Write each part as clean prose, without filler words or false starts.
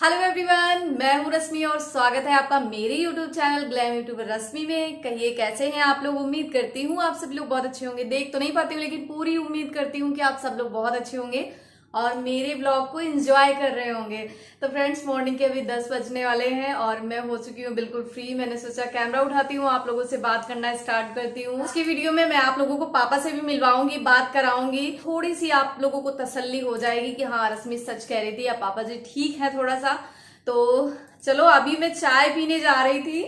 Hello everyone, मैं हूँ रश्मि और स्वागत है आपका मेरे यूट्यूब चैनल ग्लैम यूट्यूबर रश्मि में। कहिए कैसे हैं आप लोग। उम्मीद करती हूँ आप सब लोग बहुत अच्छे होंगे। देख तो नहीं पाती हूँ लेकिन पूरी उम्मीद करती हूँ कि आप सब लोग बहुत अच्छे होंगे और मेरे ब्लॉग को एंजॉय कर रहे होंगे। तो फ्रेंड्स, मॉर्निंग के अभी 10 बजने वाले हैं और मैं हो चुकी हूँ बिल्कुल फ्री। मैंने सोचा कैमरा उठाती हूँ, आप लोगों से बात करना स्टार्ट करती हूँ। आज की वीडियो में मैं आप लोगों को पापा से भी मिलवाऊंगी, बात कराऊंगी, थोड़ी सी आप लोगों को तसल्ली हो जाएगी कि हाँ रश्मि सच कह रही थी या पापा जी ठीक है थोड़ा सा। तो चलो, अभी मैं चाय पीने जा रही थी।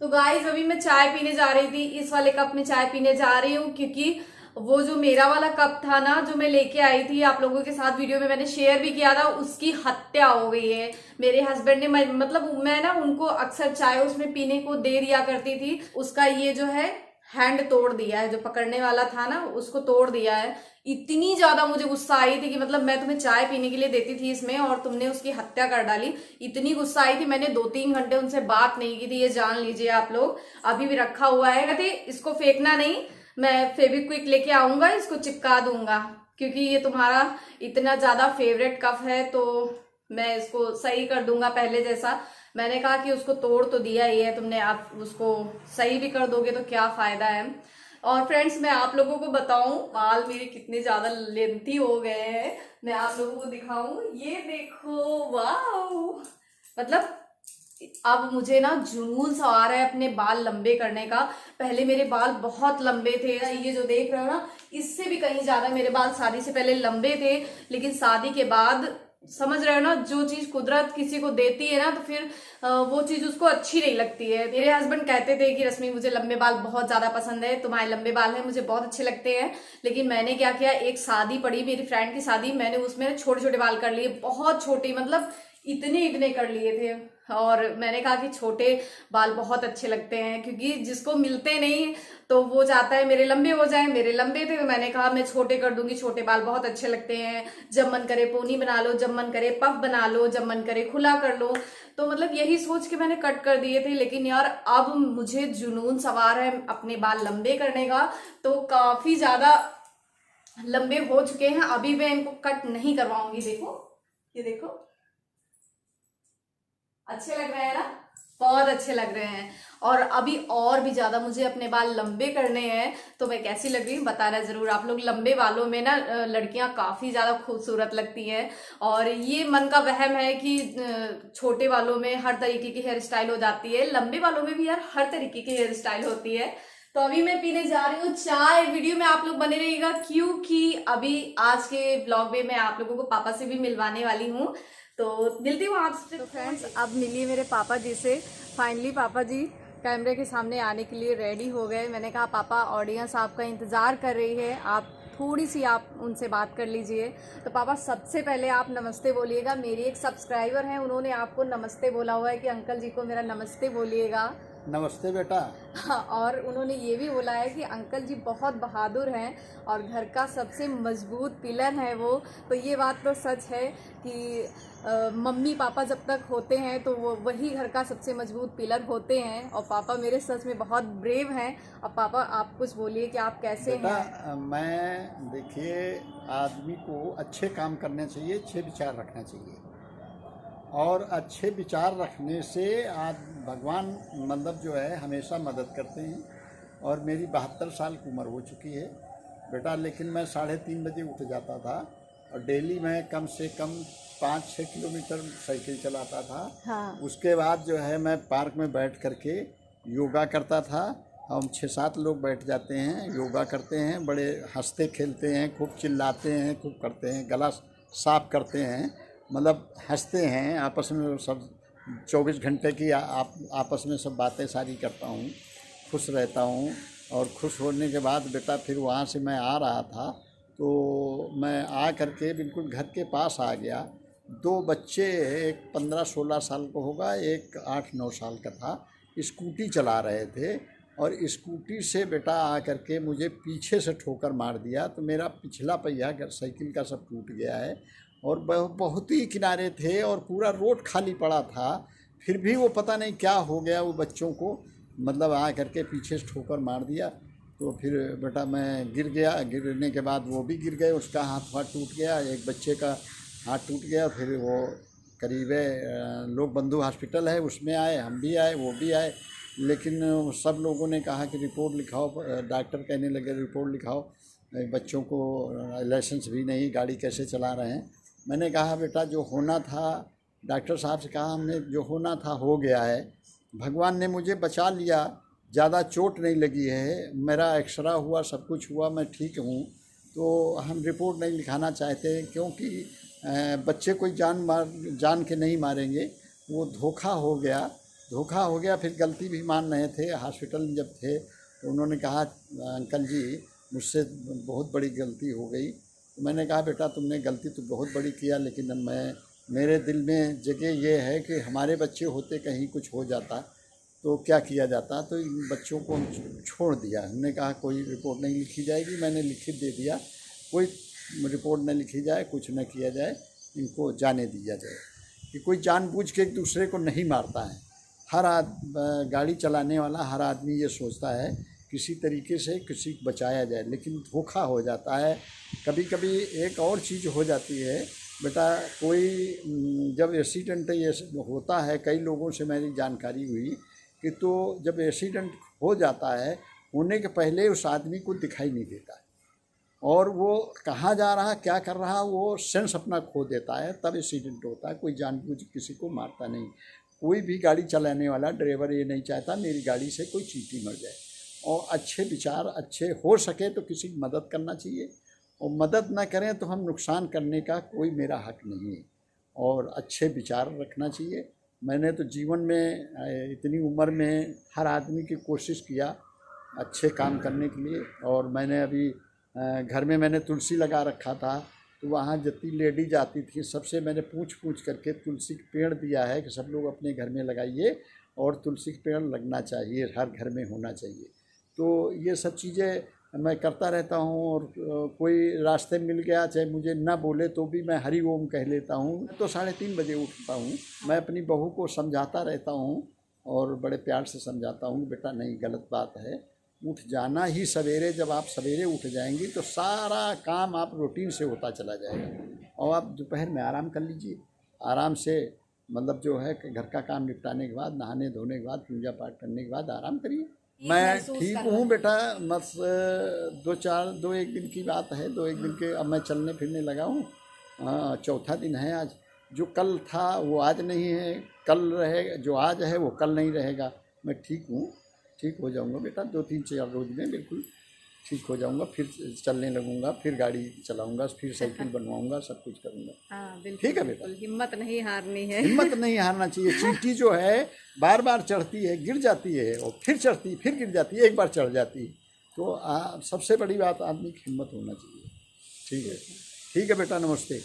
तो गाइस, अभी मैं चाय पीने जा रही थी, इस वाले कप में चाय पीने जा रही हूँ क्योंकि वो जो मेरा वाला कप था ना, जो मैं लेके आई थी आप लोगों के साथ वीडियो में मैंने शेयर भी किया था, उसकी हत्या हो गई है। मेरे हस्बैंड ने मतलब मैं ना उनको अक्सर चाय उसमें पीने को दे दिया करती थी, उसका ये जो है हैंड तोड़ दिया है, जो पकड़ने वाला था ना उसको तोड़ दिया है। इतनी ज्यादा मुझे गुस्सा आई थी कि मतलब मैं तुम्हें चाय पीने के लिए देती थी इसमें और तुमने उसकी हत्या कर डाली। इतनी गुस्सा आई थी, मैंने 2-3 घंटे उनसे बात नहीं की थी, ये जान लीजिए आप लोग। अभी भी रखा हुआ है, कहते इसको फेंकना नहीं, मैं फेविक्विक लेके आऊंगा, इसको चिपका दूंगा क्योंकि ये तुम्हारा इतना ज्यादा फेवरेट कप है तो मैं इसको सही कर दूंगा पहले जैसा। मैंने कहा कि उसको तोड़ तो दिया ही है तुमने, आप उसको सही भी कर दोगे तो क्या फायदा है। और फ्रेंड्स, मैं आप लोगों को बताऊं, बाल मेरे कितने ज्यादा लेंथी हो गए हैं, मैं आप लोगों को दिखाऊं, ये देखो, वाह। मतलब अब मुझे ना जुनून सा आ रहा है अपने बाल लंबे करने का। पहले मेरे बाल बहुत लंबे थे, ये जो देख रहे हो ना, इससे भी कहीं ज्यादा मेरे बाल शादी से पहले लंबे थे। लेकिन शादी के बाद, समझ रहे हो ना, जो चीज कुदरत किसी को देती है ना तो फिर वो चीज उसको अच्छी नहीं लगती है। मेरे हस्बैंड कहते थे कि रश्मि मुझे लंबे बाल बहुत ज्यादा पसंद है, तुम्हारे लंबे बाल हैं मुझे बहुत अच्छे लगते हैं। लेकिन मैंने क्या किया, एक शादी पड़ी मेरी फ्रेंड की शादी, मैंने उसमें छोटे छोटे बाल कर लिए, बहुत छोटे, मतलब इतने इतने कर लिए थे। और मैंने कहा कि छोटे बाल बहुत अच्छे लगते हैं क्योंकि जिसको मिलते नहीं तो वो चाहता है मेरे लंबे हो जाए। मेरे लंबे थे तो मैंने कहा मैं छोटे कर दूंगी, छोटे बाल बहुत अच्छे लगते हैं। जब मन करे पोनी बना लो, जब मन करे पफ बना लो, जब मन करे खुला कर लो। तो मतलब यही सोच के मैंने कट कर दिए थे। लेकिन यार अब मुझे जुनून सवार है अपने बाल लंबे करने का, तो काफी ज्यादा लंबे हो चुके हैं। अभी मैं इनको कट नहीं करवाऊंगी। देखो, ये देखो, अच्छे लग रहे हैं ना, बहुत अच्छे लग रहे हैं। और अभी और भी ज्यादा मुझे अपने बाल लंबे करने हैं। तो मैं कैसी लग रही हूँ बताना जरूर आप लोग। लंबे बालों में ना लड़कियां काफी ज्यादा खूबसूरत लगती हैं। और ये मन का वहम है कि छोटे बालों में हर तरीके की हेयर स्टाइल हो जाती है, लंबे बालों में भी यार हर तरीके की हेयर स्टाइल होती है। तो अभी मैं पीने जा रही हूँ चाय। वीडियो में आप लोग बने रहिएगा क्योंकि अभी आज के ब्लॉग में मैं आप लोगों को पापा से भी मिलवाने वाली हूँ। तो मिलती हूँ आपसे। तो फ्रेंड्स, अब मिली मेरे पापा जी से। फाइनली पापा जी कैमरे के सामने आने के लिए रेडी हो गए। मैंने कहा पापा, ऑडियंस आपका इंतज़ार कर रही है, आप थोड़ी सी आप उनसे बात कर लीजिए। तो पापा, सबसे पहले आप नमस्ते बोलिएगा। मेरी एक सब्सक्राइबर हैं, उन्होंने आपको नमस्ते बोला हुआ है कि अंकल जी को मेरा नमस्ते बोलिएगा। नमस्ते बेटा। हाँ, और उन्होंने ये भी बोला है कि अंकल जी बहुत बहादुर हैं और घर का सबसे मजबूत पिलर हैं वो। तो ये बात तो सच है कि मम्मी पापा जब तक होते हैं तो वो वही घर का सबसे मजबूत पिलर होते हैं। और पापा मेरे सच में बहुत ब्रेव हैं। अब पापा आप कुछ बोलिए कि आप कैसे बेटा हैं। मैं देखिए, आदमी को अच्छे काम करने चाहिए, अच्छे विचार रखना चाहिए। और अच्छे विचार रखने से आज भगवान मतलब जो है हमेशा मदद करते हैं। और मेरी 72 साल की उम्र हो चुकी है बेटा, लेकिन मैं 3:30 बजे उठ जाता था और डेली मैं कम से कम 5-6 किलोमीटर साइकिल चलाता था। हाँ। उसके बाद जो है मैं पार्क में बैठ करके योगा करता था। हम 6-7 लोग बैठ जाते हैं, योगा करते हैं, बड़े हंसते खेलते हैं, खूब चिल्लाते हैं, खूब करते हैं, गला साफ करते हैं, मतलब हंसते हैं आपस में सब। 24 घंटे की आप आपस में सब बातें सारी करता हूँ, खुश रहता हूँ। और खुश होने के बाद बेटा फिर वहाँ से मैं आ रहा था तो मैं आ करके बिल्कुल घर के पास आ गया। 2 बच्चे, एक 15-16 साल का होगा, एक 8-9 साल का था, स्कूटी चला रहे थे और स्कूटी से बेटा आ करके मुझे पीछे से ठोकर मार दिया। तो मेरा पिछला पहिया साइकिल का सब टूट गया है। और बहुत ही किनारे थे और पूरा रोड खाली पड़ा था, फिर भी वो पता नहीं क्या हो गया वो बच्चों को, मतलब आ करके पीछे से ठोकर मार दिया। तो फिर बेटा मैं गिर गया, गिरने के बाद वो भी गिर गए, उसका हाथ टूट गया, एक बच्चे का हाथ टूट गया। फिर वो करीब लोक बंधु हॉस्पिटल है, उसमें आए, हम भी आए, वो भी आए, लेकिन सब लोगों ने कहा कि रिपोर्ट लिखाओ। डॉक्टर कहने लगे रिपोर्ट लिखाओ, बच्चों को लाइसेंस भी नहीं, गाड़ी कैसे चला रहे हैं। मैंने कहा बेटा जो होना था, डॉक्टर साहब से कहा हमने जो होना था हो गया है, भगवान ने मुझे बचा लिया, ज़्यादा चोट नहीं लगी है, मेरा एक्सरा हुआ, सब कुछ हुआ, मैं ठीक हूँ। तो हम रिपोर्ट नहीं लिखाना चाहते, क्योंकि बच्चे कोई जान के नहीं मारेंगे, वो धोखा हो गया। फिर गलती भी मान रहे थे, हॉस्पिटल में जब थे तो उन्होंने कहा अंकल जी मुझसे बहुत बड़ी गलती हो गई। तो मैंने कहा बेटा तुमने गलती तो बहुत बड़ी किया, लेकिन मेरे दिल में जगह ये है कि हमारे बच्चे होते कहीं कुछ हो जाता तो क्या किया जाता। तो इन बच्चों को हम छोड़ दिया। हमने कहा कोई रिपोर्ट नहीं लिखी जाएगी, मैंने लिखित दे दिया, कोई रिपोर्ट न लिखी जाए, कुछ न किया जाए, इनको जाने दिया जाए। कि कोई जानबूझ के एक दूसरे को नहीं मारता है। गाड़ी चलाने वाला हर आदमी ये सोचता है किसी तरीके से किसी को बचाया जाए, लेकिन धोखा हो जाता है। कभी कभी एक और चीज़ हो जाती है बेटा, कोई जब एक्सीडेंट ये होता है, कई लोगों से मेरी जानकारी हुई कि तो जब एक्सीडेंट हो जाता है, होने के पहले उस आदमी को दिखाई नहीं देता है, और वो कहाँ जा रहा, क्या कर रहा, वो सेंस अपना खो देता है, तब एक्सीडेंट होता है। कोई जानबूझ किसी को मारता नहीं। कोई भी गाड़ी चलाने वाला ड्राइवर ये नहीं चाहता मेरी गाड़ी से कोई चींटी मर जाए। और अच्छे विचार, अच्छे हो सके तो किसी की मदद करना चाहिए, और मदद ना करें तो हम नुकसान करने का कोई मेरा हक नहीं है। और अच्छे विचार रखना चाहिए। मैंने तो जीवन में इतनी उम्र में हर आदमी की कोशिश किया अच्छे काम करने के लिए। और मैंने अभी घर में मैंने तुलसी लगा रखा था, तो वहाँ जितनी लेडीज आती थी सबसे मैंने पूछ करके तुलसी का पेड़ दिया है कि सब लोग अपने घर में लगाइए, और तुलसी का पेड़ लगना चाहिए, हर घर में होना चाहिए। तो ये सब चीज़ें मैं करता रहता हूँ। और कोई रास्ते मिल गया, चाहे मुझे ना बोले तो भी मैं हरि ओम कह लेता हूँ। तो 3:30 बजे उठता हूँ। मैं अपनी बहू को समझाता रहता हूँ, और बड़े प्यार से समझाता हूँ बेटा नहीं, गलत बात है, उठ जाना ही सवेरे। जब आप सवेरे उठ जाएंगी तो सारा काम आप रूटीन से होता चला जाएगा। और आप दोपहर में आराम कर लीजिए, आराम से, मतलब जो है घर का काम निपटाने के बाद, नहाने धोने के बाद, पूजा पाठ करने के बाद आराम करिए। मैं ठीक हूँ बेटा, बस 2-1 दिन की बात है, 2-1 दिन के अब मैं चलने फिरने लगा हूँ। चौथा दिन है आज। जो कल था वो आज नहीं है, कल रहेगा, जो आज है वो कल नहीं रहेगा। मैं ठीक हूँ, ठीक हो जाऊँगा बेटा, 2-3-4 रोज में बिल्कुल ठीक हो जाऊँगा। फिर चलने लगूँगा, फिर गाड़ी चलाऊँगा, फिर साइकिल बनवाऊँगा, सब कुछ करूँगा। हाँ बिल्कुल, ठीक है बेटा, हिम्मत नहीं हारनी है। हिम्मत नहीं हारना चाहिए। चींटी जो है बार बार चढ़ती है, गिर जाती है, और फिर चढ़ती, फिर गिर जाती है, एक बार चढ़ जाती है। तो सबसे बड़ी बात आदमी की हिम्मत होना चाहिए। ठीक है बेटा, नमस्ते।